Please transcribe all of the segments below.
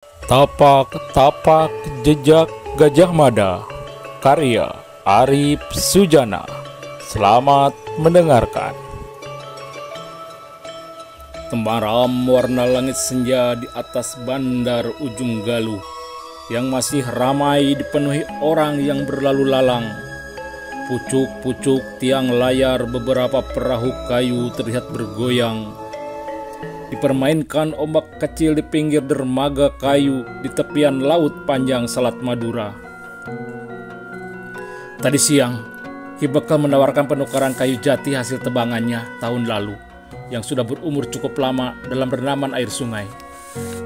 Tapak-tapak Jejak Gajah Mada, karya Arif Sujana. Selamat mendengarkan. Temaram warna langit senja di atas bandar ujung Galuh yang masih ramai dipenuhi orang yang berlalu lalang. Pucuk-pucuk tiang layar beberapa perahu kayu terlihat bergoyang. Dipermainkan ombak kecil di pinggir dermaga kayu di tepian laut panjang Selat Madura. Tadi siang, Ki Bekal menawarkan penukaran kayu jati hasil tebangannya tahun lalu yang sudah berumur cukup lama dalam rendaman air sungai.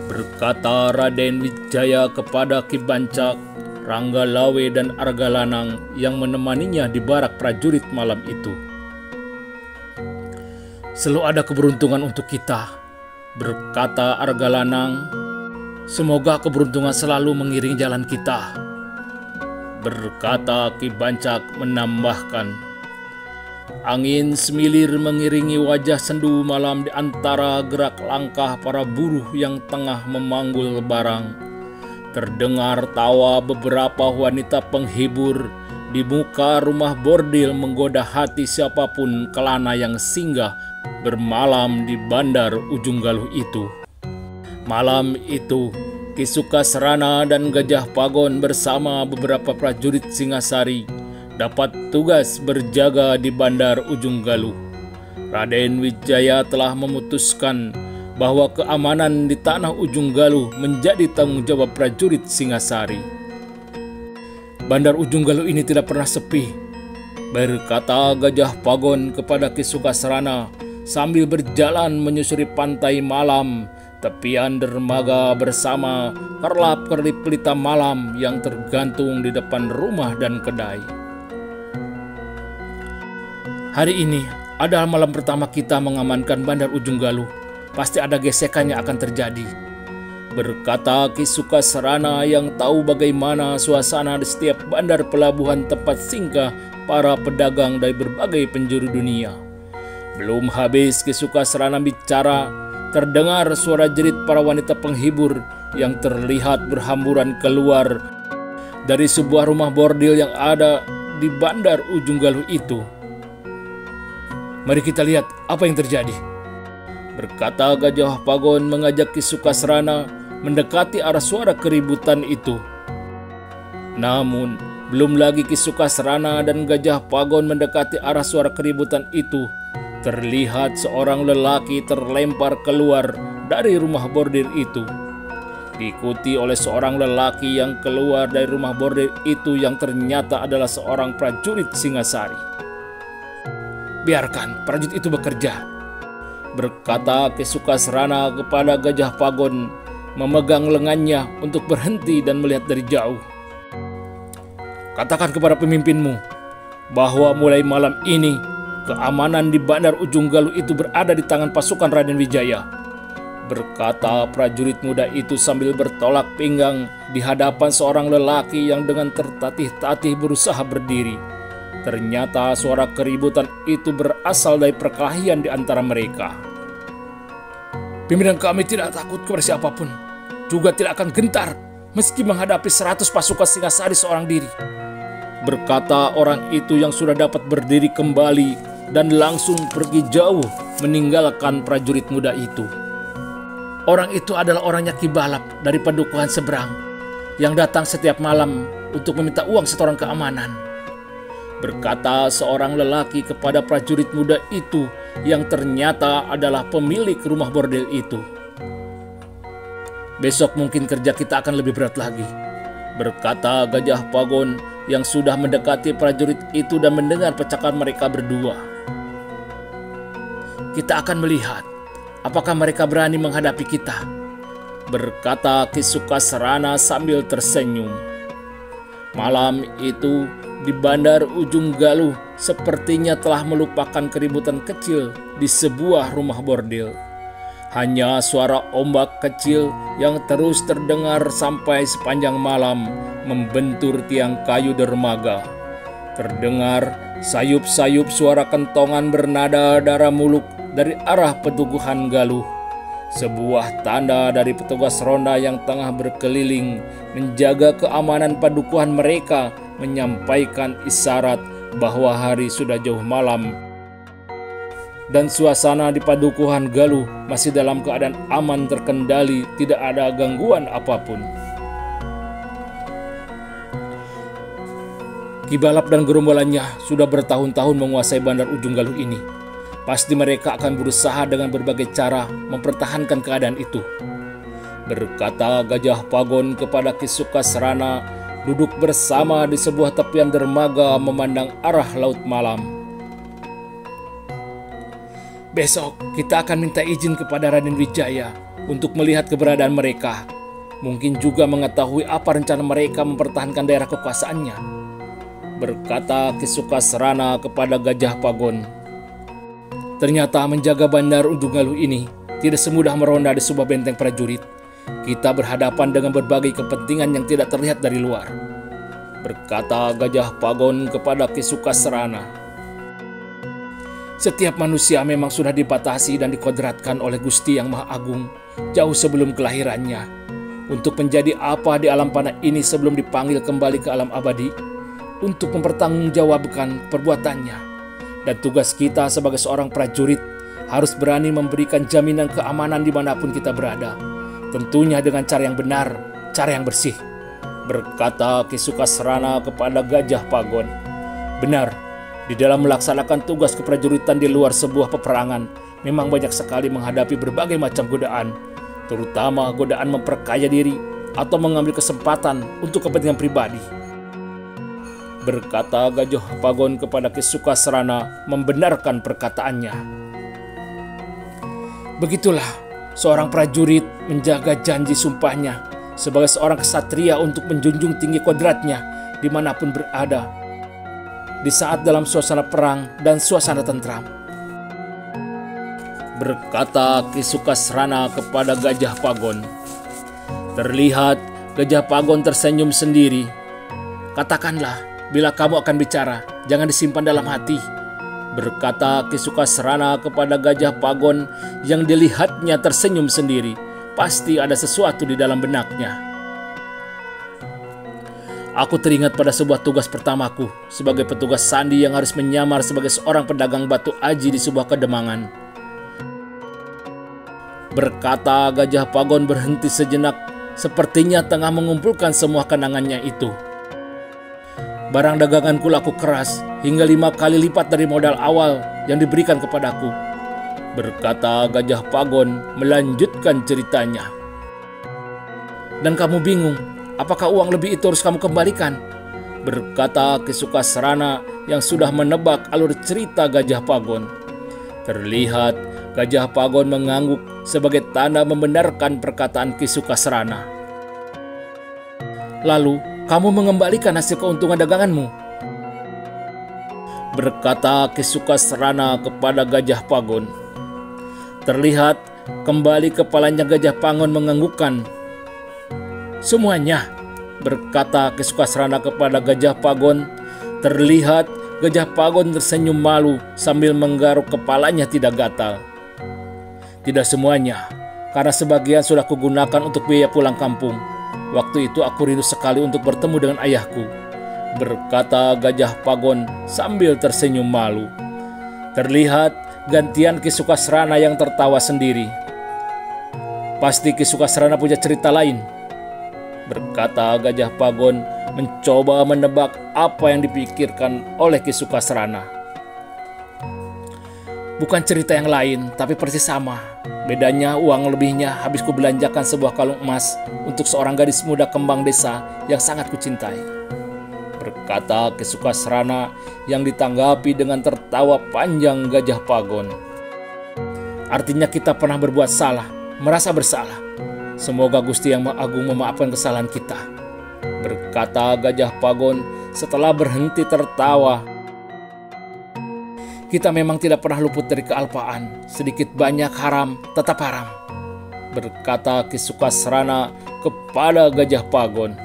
Berkata Raden Wijaya kepada Ki Bancak, Rangga Lawe dan Arga Lanang yang menemaninya di barak prajurit malam itu. Selalu ada keberuntungan untuk kita, berkata Arga Lanang. Semoga keberuntungan selalu mengiringi jalan kita, berkata Ki Bancak menambahkan. Angin semilir mengiringi wajah sendu malam di antara gerak langkah para buruh yang tengah memanggul barang. Terdengar tawa beberapa wanita penghibur di muka rumah bordil menggoda hati siapapun kelana yang singgah bermalam di bandar ujung Galuh itu. Malam itu, Ki Sukasrana dan Gajah Pagon bersama beberapa prajurit Singasari dapat tugas berjaga di bandar ujung Galuh. Raden Wijaya telah memutuskan bahwa keamanan di tanah ujung Galuh menjadi tanggung jawab prajurit Singasari. Bandar ujung Galuh ini tidak pernah sepi, berkata Gajah Pagon kepada Ki Sukasrana sambil berjalan menyusuri pantai malam, tepian dermaga bersama kerlap-kerlip pelita malam yang tergantung di depan rumah dan kedai. Hari ini adalah malam pertama kita mengamankan bandar ujung Galuh. Pasti ada gesekan yang akan terjadi, berkata Ki Sukasrana yang tahu bagaimana suasana di setiap bandar pelabuhan tempat singgah para pedagang dari berbagai penjuru dunia. Belum habis Ki Sukasrana bicara, terdengar suara jerit para wanita penghibur yang terlihat berhamburan keluar dari sebuah rumah bordil yang ada di bandar ujung Galuh itu. Mari kita lihat apa yang terjadi, berkata Gajah Pagon mengajak Ki Sukasrana mendekati arah suara keributan itu. Namun, belum lagi Ki Sukasrana dan Gajah Pagon mendekati arah suara keributan itu, terlihat seorang lelaki terlempar keluar dari rumah bordir itu, diikuti oleh seorang lelaki yang keluar dari rumah bordir itu yang ternyata adalah seorang prajurit Singasari. Biarkan prajurit itu bekerja, berkata Ki Sukasrana kepada Gajah Pagon memegang lengannya untuk berhenti dan melihat dari jauh. Katakan kepada pemimpinmu bahwa mulai malam ini keamanan di bandar ujung Galuh itu berada di tangan pasukan Raden Wijaya, berkata prajurit muda itu sambil bertolak pinggang di hadapan seorang lelaki yang dengan tertatih-tatih berusaha berdiri. Ternyata suara keributan itu berasal dari perkelahian di antara mereka. Pimpinan kami tidak takut kepada siapapun, juga tidak akan gentar meski menghadapi 100 pasukan Singasari seorang diri, berkata orang itu yang sudah dapat berdiri kembali dan langsung pergi jauh meninggalkan prajurit muda itu. Orang itu adalah orangnya Ki Balap dari Padukuhan Seberang yang datang setiap malam untuk meminta uang setoran keamanan, berkata seorang lelaki kepada prajurit muda itu yang ternyata adalah pemilik rumah bordel itu. Besok mungkin kerja kita akan lebih berat lagi, berkata Gajah Pagon yang sudah mendekati prajurit itu dan mendengar percakapan mereka berdua. Kita akan melihat apakah mereka berani menghadapi kita, berkata Ki Sukasrana sambil tersenyum. Malam itu di bandar ujung Galuh sepertinya telah melupakan keributan kecil di sebuah rumah bordil. Hanya suara ombak kecil yang terus terdengar sampai sepanjang malam membentur tiang kayu dermaga. Terdengar sayup-sayup suara kentongan bernada darah muluk dari arah Petuguhan Galuh. Sebuah tanda dari petugas ronda yang tengah berkeliling menjaga keamanan padukuhan mereka menyampaikan isyarat bahwa hari sudah jauh malam dan suasana di padukuhan Galuh masih dalam keadaan aman terkendali, tidak ada gangguan apapun. Ki Balap dan gerombolannya sudah bertahun-tahun menguasai bandar ujung Galuh ini. Pasti mereka akan berusaha dengan berbagai cara mempertahankan keadaan itu, berkata Gajah Pagon kepada Ki Sukasrana duduk bersama di sebuah tepian dermaga memandang arah laut malam. Besok kita akan minta izin kepada Raden Wijaya untuk melihat keberadaan mereka. Mungkin juga mengetahui apa rencana mereka mempertahankan daerah kekuasaannya, berkata Ki Sukasrana kepada Gajah Pagon. Ternyata menjaga bandar ujung Galuh ini tidak semudah meronda di sebuah benteng prajurit. Kita berhadapan dengan berbagai kepentingan yang tidak terlihat dari luar, berkata Gajah Pagon kepada Ki Sukasrana. Setiap manusia memang sudah dibatasi dan dikodratkan oleh Gusti Yang Maha Agung jauh sebelum kelahirannya untuk menjadi apa di alam panah ini sebelum dipanggil kembali ke alam abadi untuk mempertanggungjawabkan perbuatannya. Dan tugas kita sebagai seorang prajurit harus berani memberikan jaminan keamanan dimanapun kita berada. Tentunya dengan cara yang benar, cara yang bersih, berkata Ki Sukasrana kepada Gajah Pagon. Benar, di dalam melaksanakan tugas keprajuritan di luar sebuah peperangan, memang banyak sekali menghadapi berbagai macam godaan, terutama godaan memperkaya diri atau mengambil kesempatan untuk kepentingan pribadi, berkata Gajah Pagon kepada Ki Sukasrana membenarkan perkataannya. Begitulah seorang prajurit menjaga janji sumpahnya sebagai seorang kesatria untuk menjunjung tinggi kodratnya dimanapun berada, di saat dalam suasana perang dan suasana tentram, berkata Ki Sukasrana kepada Gajah Pagon. Terlihat Gajah Pagon tersenyum sendiri. Katakanlah, bila kamu akan bicara, jangan disimpan dalam hati, berkata Ki Sukasrana kepada Gajah Pagon yang dilihatnya tersenyum sendiri. Pasti ada sesuatu di dalam benaknya. Aku teringat pada sebuah tugas pertamaku sebagai petugas sandi yang harus menyamar sebagai seorang pedagang batu aji di sebuah kedemangan, berkata Gajah Pagon berhenti sejenak, sepertinya tengah mengumpulkan semua kenangannya itu. Barang daganganku laku keras hingga 5 kali lipat dari modal awal yang diberikan kepadaku, berkata Gajah Pagon melanjutkan ceritanya. Dan kamu bingung, apakah uang lebih itu harus kamu kembalikan? Berkata Ki Sukasrana yang sudah menebak alur cerita Gajah Pagon. Terlihat Gajah Pagon mengangguk sebagai tanda membenarkan perkataan Ki Sukasrana. Lalu, kamu mengembalikan hasil keuntungan daganganmu, berkata Ki Sukasrana kepada Gajah Pagon. Terlihat kembali kepalanya Gajah Pagon menganggukkan. Semuanya, berkata Ki Sukasrana kepada Gajah Pagon. Terlihat Gajah Pagon tersenyum malu sambil menggaruk kepalanya tidak gatal. Tidak semuanya, karena sebagian sudah kugunakan untuk biaya pulang kampung. Waktu itu aku rindu sekali untuk bertemu dengan ayahku, berkata Gajah Pagon sambil tersenyum malu. Terlihat gantian Ki Sukasrana yang tertawa sendiri. Pasti Ki Sukasrana punya cerita lain, berkata Gajah Pagon mencoba menebak apa yang dipikirkan oleh Ki Sukasrana. Bukan cerita yang lain, tapi persis sama. Bedanya uang lebihnya habis kubelanjakan sebuah kalung emas untuk seorang gadis muda kembang desa yang sangat kucintai, berkata Ki Sukasrana yang ditanggapi dengan tertawa panjang Gajah Pagon. Artinya kita pernah berbuat salah, merasa bersalah. Semoga Gusti Yang Maha Agung memaafkan kesalahan kita, berkata Gajah Pagon setelah berhenti tertawa. Kita memang tidak pernah luput dari kealpaan, sedikit banyak haram tetap haram, berkata Ki Sukasrana kepada Gajah Pagon.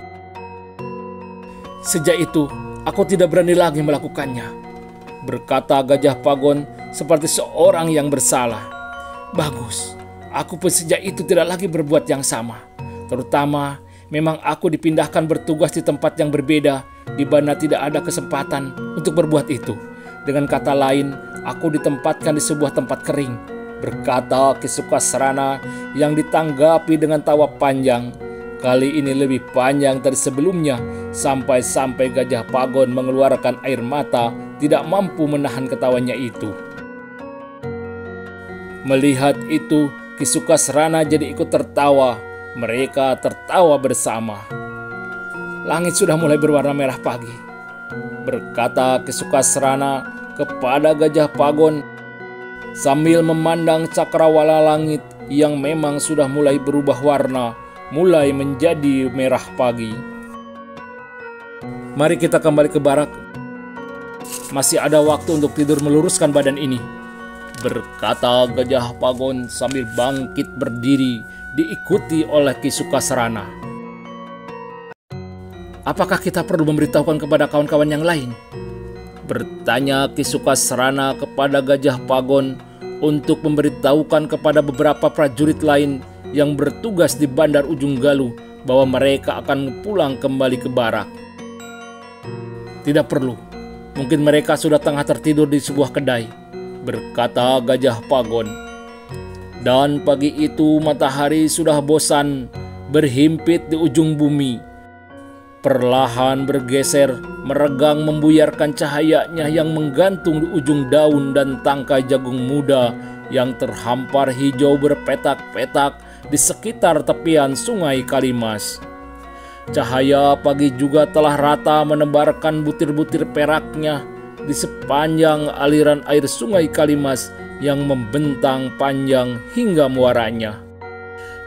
Sejak itu, aku tidak berani lagi melakukannya, berkata Gajah Pagon seperti seorang yang bersalah. Bagus, Aku pun sejak itu tidak lagi berbuat yang sama. Terutama memang aku dipindahkan bertugas di tempat yang berbeda, di mana tidak ada kesempatan untuk berbuat itu. Dengan kata lain, aku ditempatkan di sebuah tempat kering, berkata Ki Sukasrana yang ditanggapi dengan tawa panjang. Kali ini lebih panjang dari sebelumnya, sampai-sampai Gajah Pagon mengeluarkan air mata, tidak mampu menahan ketawanya itu. Melihat itu, Ki Sukasrana jadi ikut tertawa. Mereka tertawa bersama. Langit sudah mulai berwarna merah pagi, berkata Ki Sukasrana kepada Gajah Pagon sambil memandang cakrawala langit yang memang sudah mulai berubah warna, mulai menjadi merah pagi. Mari kita kembali ke barak. Masih ada waktu untuk tidur meluruskan badan ini, berkata Gajah Pagon sambil bangkit berdiri, diikuti oleh Ki Sukasrana. Apakah kita perlu memberitahukan kepada kawan-kawan yang lain? Bertanya Ki Sukasrana kepada Gajah Pagon untuk memberitahukan kepada beberapa prajurit lain yang bertugas di Bandar Ujung Galuh bahwa mereka akan pulang kembali ke barak. Tidak perlu, mungkin mereka sudah tengah tertidur di sebuah kedai, berkata Gajah Pagon. Dan pagi itu matahari sudah bosan berhimpit di ujung bumi. Perlahan bergeser, meregang membuyarkan cahayanya yang menggantung di ujung daun dan tangkai jagung muda yang terhampar hijau berpetak-petak di sekitar tepian Sungai Kalimas. Cahaya pagi juga telah rata menebarkan butir-butir peraknya di sepanjang aliran air Sungai Kalimas yang membentang panjang hingga muaranya.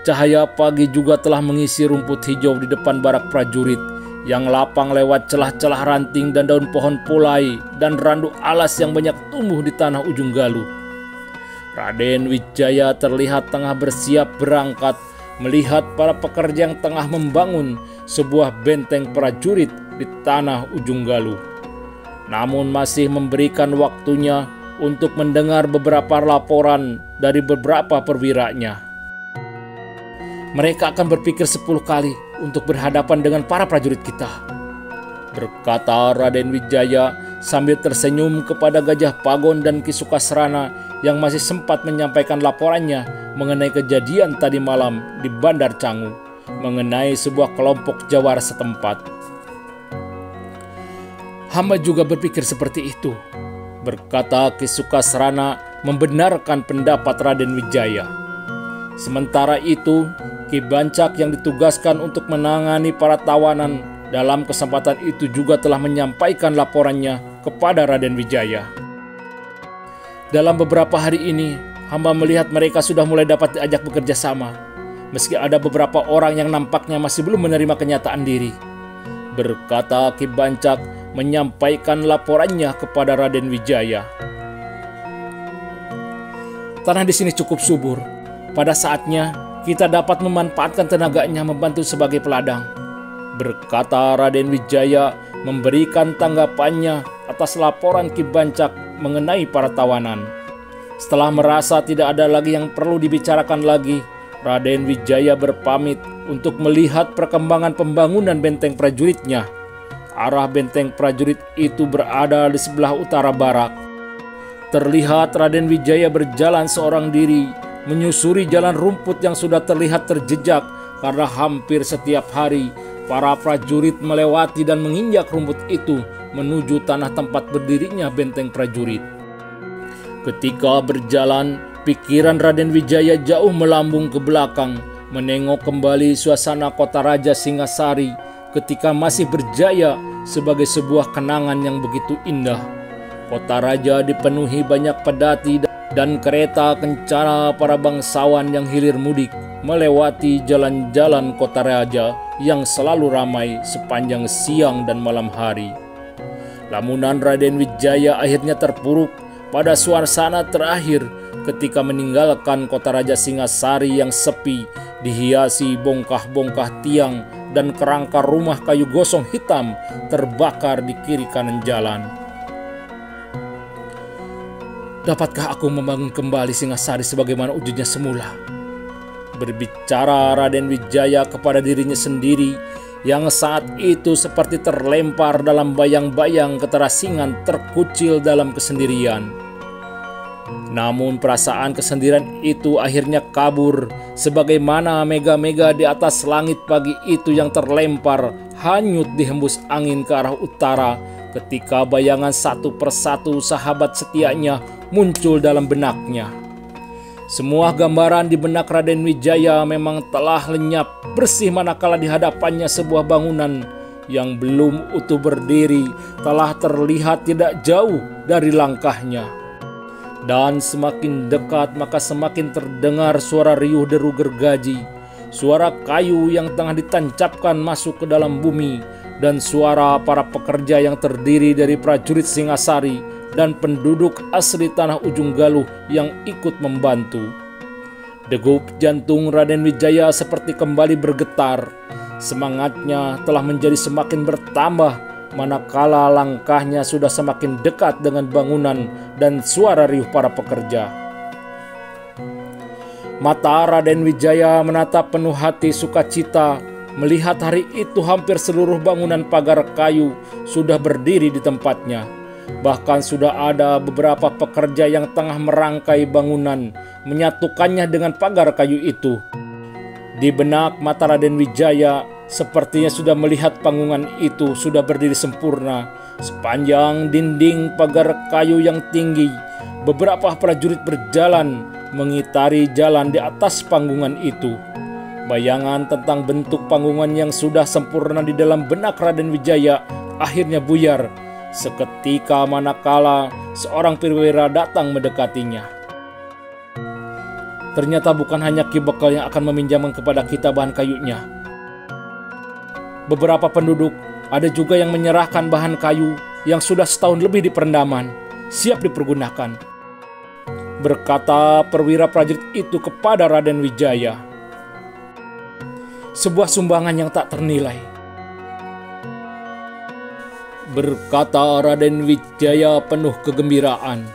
Cahaya pagi juga telah mengisi rumput hijau di depan barak prajurit yang lapang lewat celah-celah ranting dan daun pohon pulai dan randu alas yang banyak tumbuh di tanah Ujung Galuh. Raden Wijaya terlihat tengah bersiap berangkat melihat para pekerja yang tengah membangun sebuah benteng prajurit di tanah Ujung Galuh. Namun masih memberikan waktunya untuk mendengar beberapa laporan dari beberapa perwiranya. Mereka akan berpikir 10 kali untuk berhadapan dengan para prajurit kita, berkata Raden Wijaya sambil tersenyum kepada Gajah Pagon dan Ki Sukasrana yang masih sempat menyampaikan laporannya mengenai kejadian tadi malam di Bandar Cangu, mengenai sebuah kelompok jawara setempat. Hamba juga berpikir seperti itu, berkata Ki Sukasrana membenarkan pendapat Raden Wijaya. Sementara itu, Ki Bancak yang ditugaskan untuk menangani para tawanan dalam kesempatan itu juga telah menyampaikan laporannya kepada Raden Wijaya. Dalam beberapa hari ini, hamba melihat mereka sudah mulai dapat diajak bekerja sama, meski ada beberapa orang yang nampaknya masih belum menerima kenyataan diri, berkata Ki Bancak menyampaikan laporannya kepada Raden Wijaya. Tanah di sini cukup subur. Pada saatnya kita dapat memanfaatkan tenaganya membantu sebagai peladang, berkata Raden Wijaya memberikan tanggapannya atas laporan Ki Bancak mengenai para tawanan. Setelah merasa tidak ada lagi yang perlu dibicarakan lagi, Raden Wijaya berpamit untuk melihat perkembangan pembangunan benteng prajuritnya. Arah benteng prajurit itu berada di sebelah utara barak. Terlihat Raden Wijaya berjalan seorang diri, menyusuri jalan rumput yang sudah terlihat terjejak karena hampir setiap hari para prajurit melewati dan menginjak rumput itu menuju tanah tempat berdirinya benteng prajurit. Ketika berjalan, pikiran Raden Wijaya jauh melambung ke belakang, menengok kembali suasana kota Raja Singasari ketika masih berjaya sebagai sebuah kenangan yang begitu indah. Kota Raja dipenuhi banyak pedati dan kereta kencana para bangsawan yang hilir mudik melewati jalan-jalan kota Raja yang selalu ramai sepanjang siang dan malam hari. Lamunan Raden Wijaya akhirnya terpuruk pada suasana terakhir ketika meninggalkan kota Raja Singasari yang sepi, dihiasi bongkah-bongkah tiang dan kerangka rumah kayu gosong hitam terbakar di kiri kanan jalan. Dapatkah aku membangun kembali Singasari sebagaimana wujudnya semula? Berbicara Raden Wijaya kepada dirinya sendiri yang saat itu seperti terlempar dalam bayang-bayang keterasingan terkucil dalam kesendirian. Namun perasaan kesendirian itu akhirnya kabur sebagaimana mega-mega di atas langit pagi itu yang terlempar hanyut dihembus angin ke arah utara ketika bayangan satu persatu sahabat setianya muncul dalam benaknya. Semua gambaran di benak Raden Wijaya memang telah lenyap bersih manakala di hadapannya sebuah bangunan yang belum utuh berdiri telah terlihat tidak jauh dari langkahnya. Dan semakin dekat maka semakin terdengar suara riuh deru gergaji, suara kayu yang tengah ditancapkan masuk ke dalam bumi, dan suara para pekerja yang terdiri dari prajurit Singasari dan penduduk asli tanah Ujung Galuh yang ikut membantu. Degup jantung Raden Wijaya seperti kembali bergetar. Semangatnya telah menjadi semakin bertambah manakala langkahnya sudah semakin dekat dengan bangunan dan suara riuh para pekerja. Mata Raden Wijaya menatap penuh hati sukacita melihat hari itu hampir seluruh bangunan pagar kayu sudah berdiri di tempatnya. Bahkan sudah ada beberapa pekerja yang tengah merangkai bangunan, menyatukannya dengan pagar kayu itu. Di benak mata Raden Wijaya, sepertinya sudah melihat panggungan itu sudah berdiri sempurna. Sepanjang dinding pagar kayu yang tinggi, beberapa prajurit berjalan mengitari jalan di atas panggungan itu. Bayangan tentang bentuk panggungan yang sudah sempurna di dalam benak Raden Wijaya akhirnya buyar seketika manakala seorang perwira datang mendekatinya. Ternyata bukan hanya Ki Bekal yang akan meminjamkan kepada kita bahan kayunya. Beberapa penduduk ada juga yang menyerahkan bahan kayu yang sudah setahun lebih di perendaman, siap dipergunakan. Berkata perwira prajurit itu kepada Raden Wijaya. Sebuah sumbangan yang tak ternilai. Berkata Raden Wijaya penuh kegembiraan.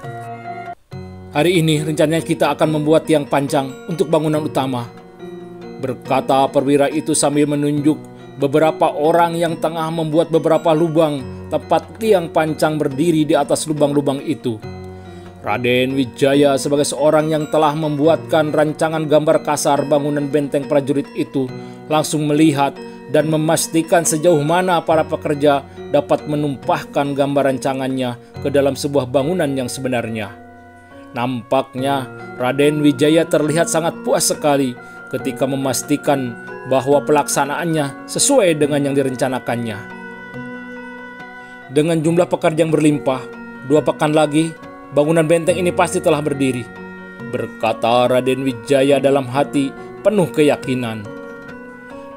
Hari ini rencananya kita akan membuat tiang pancang untuk bangunan utama. Berkata perwira itu sambil menunjuk beberapa orang yang tengah membuat beberapa lubang tempat tiang pancang berdiri di atas lubang-lubang itu. Raden Wijaya sebagai seorang yang telah membuatkan rancangan gambar kasar bangunan benteng prajurit itu langsung melihat dan memastikan sejauh mana para pekerja dapat menumpahkan gambar rancangannya ke dalam sebuah bangunan yang sebenarnya. Nampaknya Raden Wijaya terlihat sangat puas sekali ketika memastikan bahwa pelaksanaannya sesuai dengan yang direncanakannya. Dengan jumlah pekerja yang berlimpah, 2 pekan lagi bangunan benteng ini pasti telah berdiri, berkata Raden Wijaya dalam hati penuh keyakinan.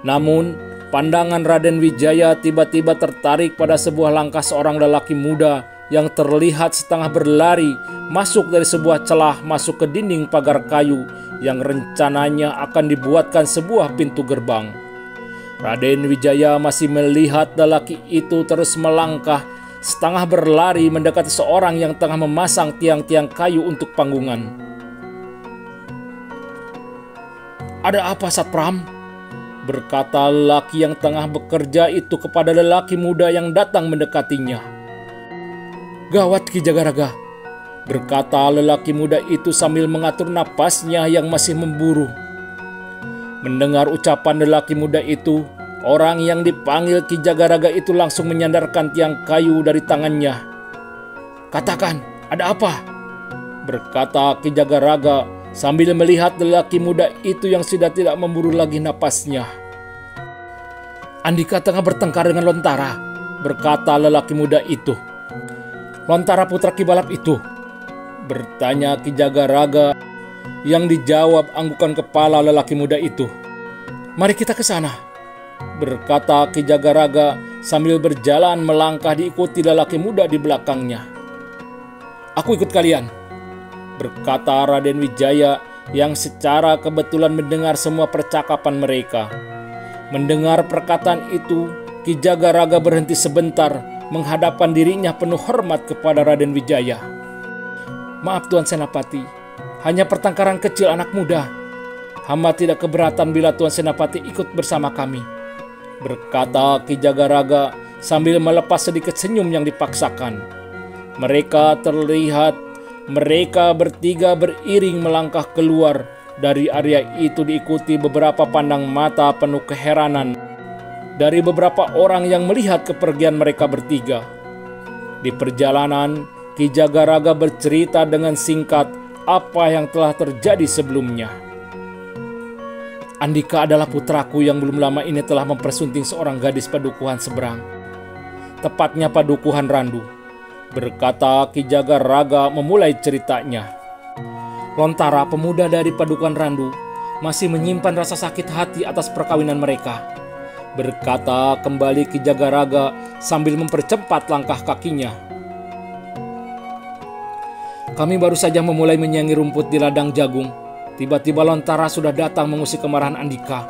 Namun, pandangan Raden Wijaya tiba-tiba tertarik pada sebuah langkah seorang lelaki muda yang terlihat setengah berlari masuk dari sebuah celah masuk ke dinding pagar kayu yang rencananya akan dibuatkan sebuah pintu gerbang. Raden Wijaya masih melihat lelaki itu terus melangkah setengah berlari mendekati seorang yang tengah memasang tiang-tiang kayu untuk panggungan. "Ada apa, Satpram?" berkata lelaki yang tengah bekerja itu kepada lelaki muda yang datang mendekatinya. "Gawat, Ki Jagaraga," berkata lelaki muda itu sambil mengatur napasnya yang masih memburu. Mendengar ucapan lelaki muda itu, orang yang dipanggil Ki Jagaraga itu langsung menyandarkan tiang kayu dari tangannya. "Katakan, ada apa?" berkata Ki Jagaraga sambil melihat lelaki muda itu yang sudah tidak memburu lagi napasnya. "Andika tengah bertengkar dengan Lontara," berkata lelaki muda itu. "Lontara putra Ki Balap itu?" bertanya Ki Jagaraga yang dijawab anggukan kepala lelaki muda itu. "Mari kita ke sana," berkata Ki Jagaraga sambil berjalan melangkah diikuti lelaki muda di belakangnya. "Aku ikut kalian," berkata Raden Wijaya yang secara kebetulan mendengar semua percakapan mereka. Mendengar perkataan itu, Ki Jagaraga berhenti sebentar menghadapkan dirinya penuh hormat kepada Raden Wijaya. "Maaf Tuan Senapati, hanya pertengkaran kecil anak muda. hamba tidak keberatan bila Tuan Senapati ikut bersama kami," berkata Ki Jagaraga sambil melepas sedikit senyum yang dipaksakan. Mereka bertiga beriring melangkah keluar dari area itu, diikuti beberapa pandang mata penuh keheranan dari beberapa orang yang melihat kepergian mereka bertiga. Di perjalanan, Ki Jagaraga bercerita dengan singkat apa yang telah terjadi sebelumnya. "Andika adalah putraku yang belum lama ini telah mempersunting seorang gadis padukuhan seberang, tepatnya padukuhan Randu," berkata Ki Jagaraga memulai ceritanya. Lontara, pemuda dari padukuhan Randu, masih menyimpan rasa sakit hati atas perkawinan mereka, berkata kembali Ki Jagaraga sambil mempercepat langkah kakinya. "Kami baru saja memulai menyiangi rumput di ladang jagung. Tiba-tiba Lontara sudah datang mengusik kemarahan Andika,"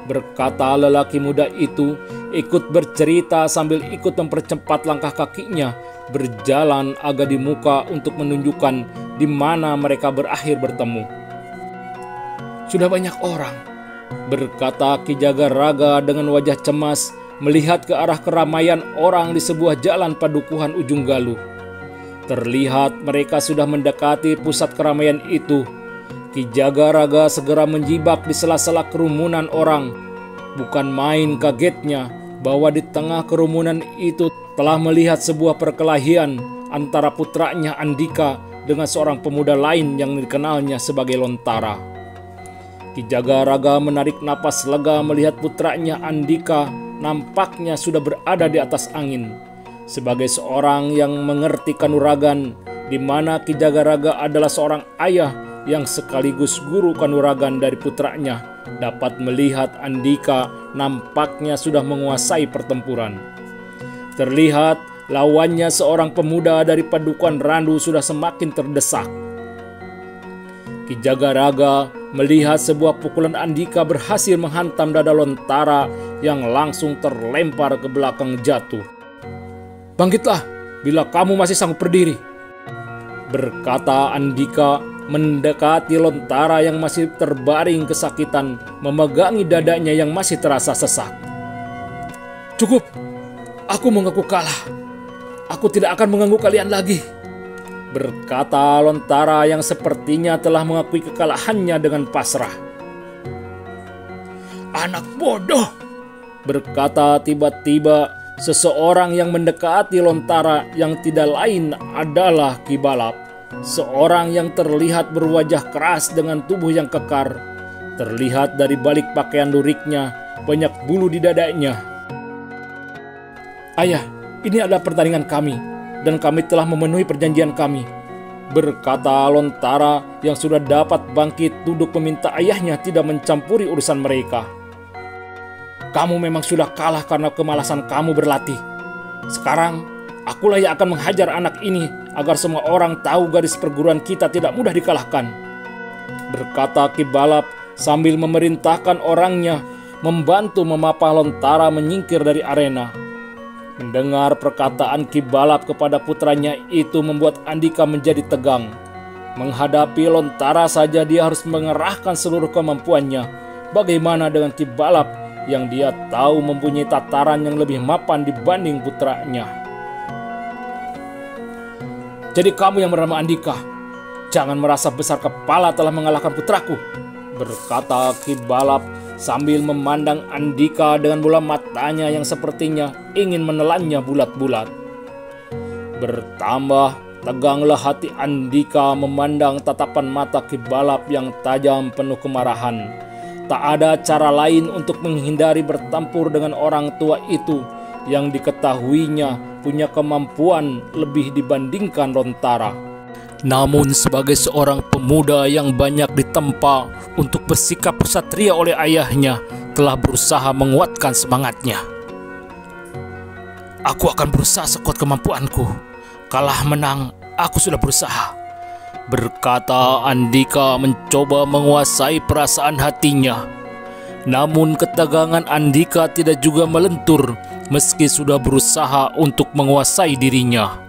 berkata lelaki muda itu ikut bercerita sambil ikut mempercepat langkah kakinya berjalan agak di muka untuk menunjukkan di mana mereka berakhir bertemu. "Sudah banyak orang," berkata Ki Jagaraga dengan wajah cemas melihat ke arah keramaian orang di sebuah jalan padukuhan ujung Galuh. Terlihat mereka sudah mendekati pusat keramaian itu. Ki Jagaraga segera menjibak di sela-sela kerumunan orang. Bukan main kagetnya bahwa di tengah kerumunan itu telah melihat sebuah perkelahian antara putranya Andika dengan seorang pemuda lain yang dikenalnya sebagai Lontara. Ki Jagaraga menarik napas lega melihat putranya Andika nampaknya sudah berada di atas angin. Sebagai seorang yang mengerti kanuragan, di mana Ki Jagaraga adalah seorang ayah yang sekaligus guru kanuragan dari putranya, dapat melihat Andika nampaknya sudah menguasai pertempuran. Terlihat lawannya seorang pemuda dari padukuhan Randu sudah semakin terdesak. Ki Jagaraga melihat sebuah pukulan Andika berhasil menghantam dada Lontara yang langsung terlempar ke belakang jatuh. "Bangkitlah bila kamu masih sanggup berdiri," berkata Andika mendekati Lontara yang masih terbaring kesakitan, memegangi dadanya yang masih terasa sesak. "Cukup, aku mengaku kalah. Aku tidak akan mengganggu kalian lagi," berkata Lontara yang sepertinya telah mengakui kekalahannya dengan pasrah. "Anak bodoh," berkata tiba-tiba seseorang yang mendekati Lontara yang tidak lain adalah Ki Balap. Seorang yang terlihat berwajah keras dengan tubuh yang kekar. Terlihat dari balik pakaian luriknya banyak bulu di dadanya. "Ayah, ini adalah pertandingan kami dan kami telah memenuhi perjanjian kami," berkata Lontara yang sudah dapat bangkit duduk meminta ayahnya tidak mencampuri urusan mereka. "Kamu memang sudah kalah karena kemalasan kamu berlatih. Sekarang akulah yang akan menghajar anak ini agar semua orang tahu gadis perguruan kita tidak mudah dikalahkan," berkata Ki Balap sambil memerintahkan orangnya membantu memapah Lontara menyingkir dari arena. Mendengar perkataan Ki Balap kepada putranya itu membuat Andika menjadi tegang. Menghadapi Lontara saja dia harus mengerahkan seluruh kemampuannya. Bagaimana dengan Ki Balap yang dia tahu mempunyai tataran yang lebih mapan dibanding putranya? "Jadi kamu yang bernama Andika, jangan merasa besar kepala telah mengalahkan putraku," berkata Ki Balap sambil memandang Andika dengan bola matanya yang sepertinya ingin menelannya bulat-bulat. Bertambah teganglah hati Andika memandang tatapan mata Ki Balap yang tajam penuh kemarahan. Tak ada cara lain untuk menghindari bertempur dengan orang tua itu yang diketahuinya punya kemampuan lebih dibandingkan Lontara. Namun sebagai seorang pemuda yang banyak ditempa untuk bersikap ksatria oleh ayahnya, telah berusaha menguatkan semangatnya. "Aku akan berusaha sekuat kemampuanku. Kalah menang, aku sudah berusaha," berkata Andika mencoba menguasai perasaan hatinya. Namun ketegangan Andika tidak juga melentur meski sudah berusaha untuk menguasai dirinya.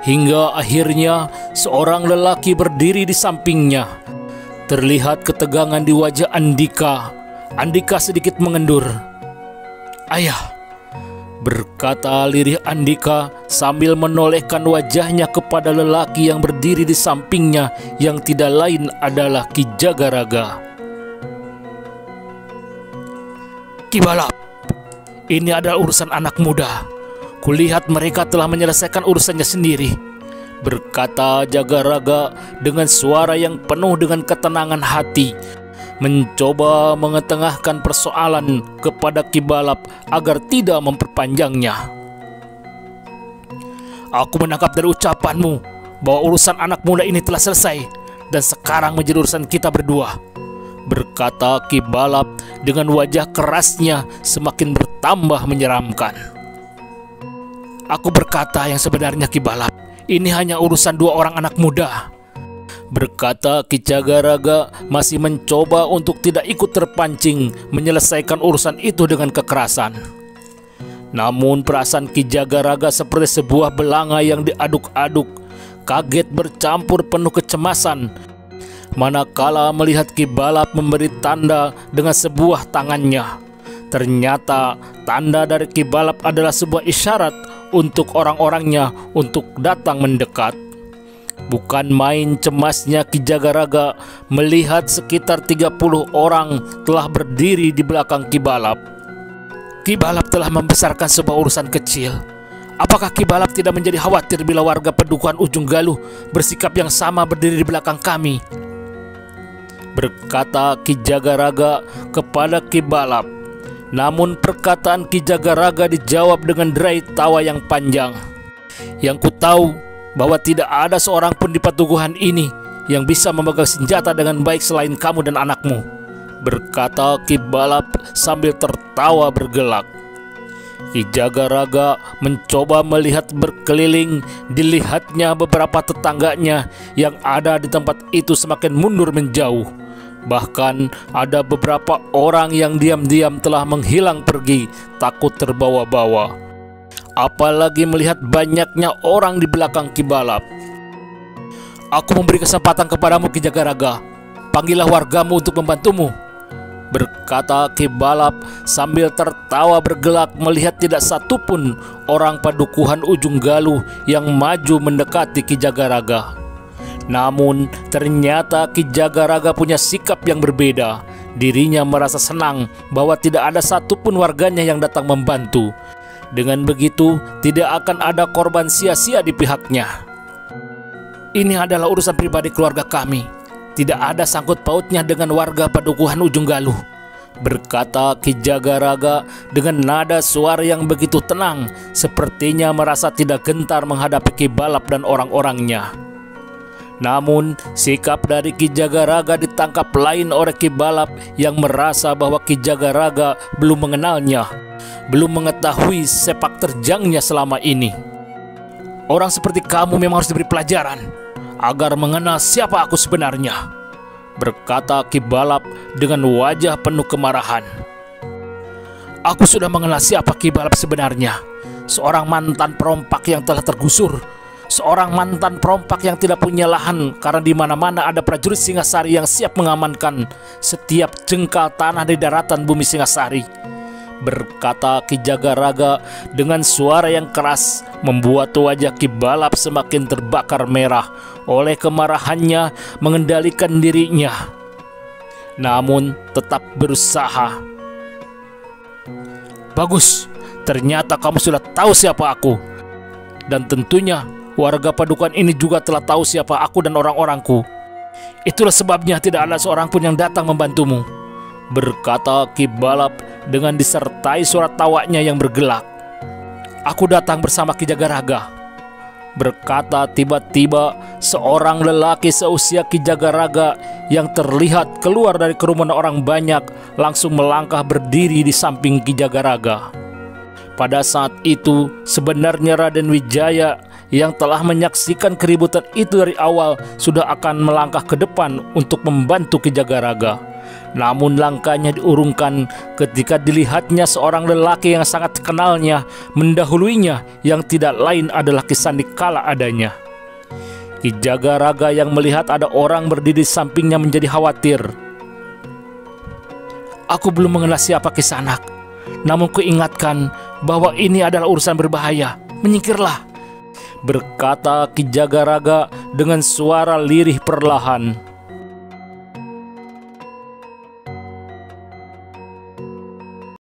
Hingga akhirnya seorang lelaki berdiri di sampingnya. Terlihat ketegangan di wajah Andika. Andika sedikit mengendur. "Ayah," berkata lirih Andika sambil menolehkan wajahnya kepada lelaki yang berdiri di sampingnya, yang tidak lain adalah Ki Jagaraga. "Ki Balap, ini adalah urusan anak muda. Kulihat mereka telah menyelesaikan urusannya sendiri," berkata Jagaraga dengan suara yang penuh dengan ketenangan hati, mencoba mengetengahkan persoalan kepada Ki Balap agar tidak memperpanjangnya. "Aku menangkap dari ucapanmu bahwa urusan anak muda ini telah selesai dan sekarang menjadi urusan kita berdua," berkata Ki Balap dengan wajah kerasnya semakin bertambah menyeramkan. "Aku berkata yang sebenarnya, Ki Balap. Ini hanya urusan dua orang anak muda," berkata Ki Jagaraga masih mencoba untuk tidak ikut terpancing menyelesaikan urusan itu dengan kekerasan. Namun perasaan Ki Jagaraga seperti sebuah belanga yang diaduk-aduk, kaget bercampur penuh kecemasan manakala melihat Ki Balap memberi tanda dengan sebuah tangannya. Ternyata tanda dari Ki Balap adalah sebuah isyarat untuk orang-orangnya untuk datang mendekat. Bukan main cemasnya Ki Jagaraga melihat sekitar 30 orang telah berdiri di belakang Ki Balap. Ki Balap telah membesarkan sebuah urusan kecil. Apakah Ki Balap tidak menjadi khawatir bila warga Padukuhan Ujung Galuh bersikap yang sama berdiri di belakang kami? Berkata Ki Jagaraga kepada Ki Balap. Namun perkataan Ki Jagaraga dijawab dengan derai tawa yang panjang. "Yang ku tahu bahwa tidak ada seorang pun di Padukuhan ini yang bisa memegang senjata dengan baik selain kamu dan anakmu," berkata Ki Balap sambil tertawa bergelak. Ki Jagaraga mencoba melihat berkeliling. Dilihatnya beberapa tetangganya yang ada di tempat itu semakin mundur menjauh. Bahkan ada beberapa orang yang diam-diam telah menghilang pergi, takut terbawa-bawa. Apalagi melihat banyaknya orang di belakang Ki Balap. "Aku memberi kesempatan kepadamu, Ki Jagaraga. Panggillah wargamu untuk membantumu," berkata Ki Balap sambil tertawa bergelak melihat tidak satupun orang Padukuhan Ujung Galuh yang maju mendekati Ki Jagaraga. Namun ternyata Ki Jagaraga punya sikap yang berbeda. Dirinya merasa senang bahwa tidak ada satupun warganya yang datang membantu. Dengan begitu tidak akan ada korban sia-sia di pihaknya. "Ini adalah urusan pribadi keluarga kami. Tidak ada sangkut pautnya dengan warga Padukuhan Ujung Galuh," berkata Ki Jagaraga dengan nada suara yang begitu tenang, sepertinya merasa tidak gentar menghadapi Ki Balap dan orang-orangnya. Namun sikap dari Ki Jagaraga ditangkap lain oleh Ki Balap yang merasa bahwa Ki Jagaraga belum mengenalnya, belum mengetahui sepak terjangnya selama ini. "Orang seperti kamu memang harus diberi pelajaran agar mengenal siapa aku sebenarnya," berkata Ki Balap dengan wajah penuh kemarahan. "Aku sudah mengenal siapa Ki Balap sebenarnya. Seorang mantan perompak yang telah tergusur. Seorang mantan perompak yang tidak punya lahan karena di mana-mana ada prajurit Singasari yang siap mengamankan setiap jengkal tanah di daratan bumi Singasari," berkata Ki Jagaraga dengan suara yang keras, membuat wajah Ki Balap semakin terbakar merah oleh kemarahannya mengendalikan dirinya. Namun tetap berusaha. "Bagus, ternyata kamu sudah tahu siapa aku. Dan tentunya warga Padukuhan ini juga telah tahu siapa aku dan orang-orangku. Itulah sebabnya tidak ada seorang pun yang datang membantumu," berkata Ki Balap dengan disertai suara tawanya yang bergelak. "Aku datang bersama Ki Jagaraga," berkata tiba-tiba seorang lelaki seusia Ki Jagaraga yang terlihat keluar dari kerumunan orang banyak, langsung melangkah berdiri di samping Ki Jagaraga. Pada saat itu sebenarnya Raden Wijaya yang telah menyaksikan keributan itu dari awal sudah akan melangkah ke depan untuk membantu Ki Jagaraga. Namun langkahnya diurungkan ketika dilihatnya seorang lelaki yang sangat dikenalnya mendahuluinya, yang tidak lain adalah Ki Sandikala adanya. Ki Jagaraga yang melihat ada orang berdiri di sampingnya menjadi khawatir. "Aku belum mengenal siapa Kisanak, namun kuingatkan bahwa ini adalah urusan berbahaya. Menyingkirlah," berkata Ki Jagaraga dengan suara lirih perlahan.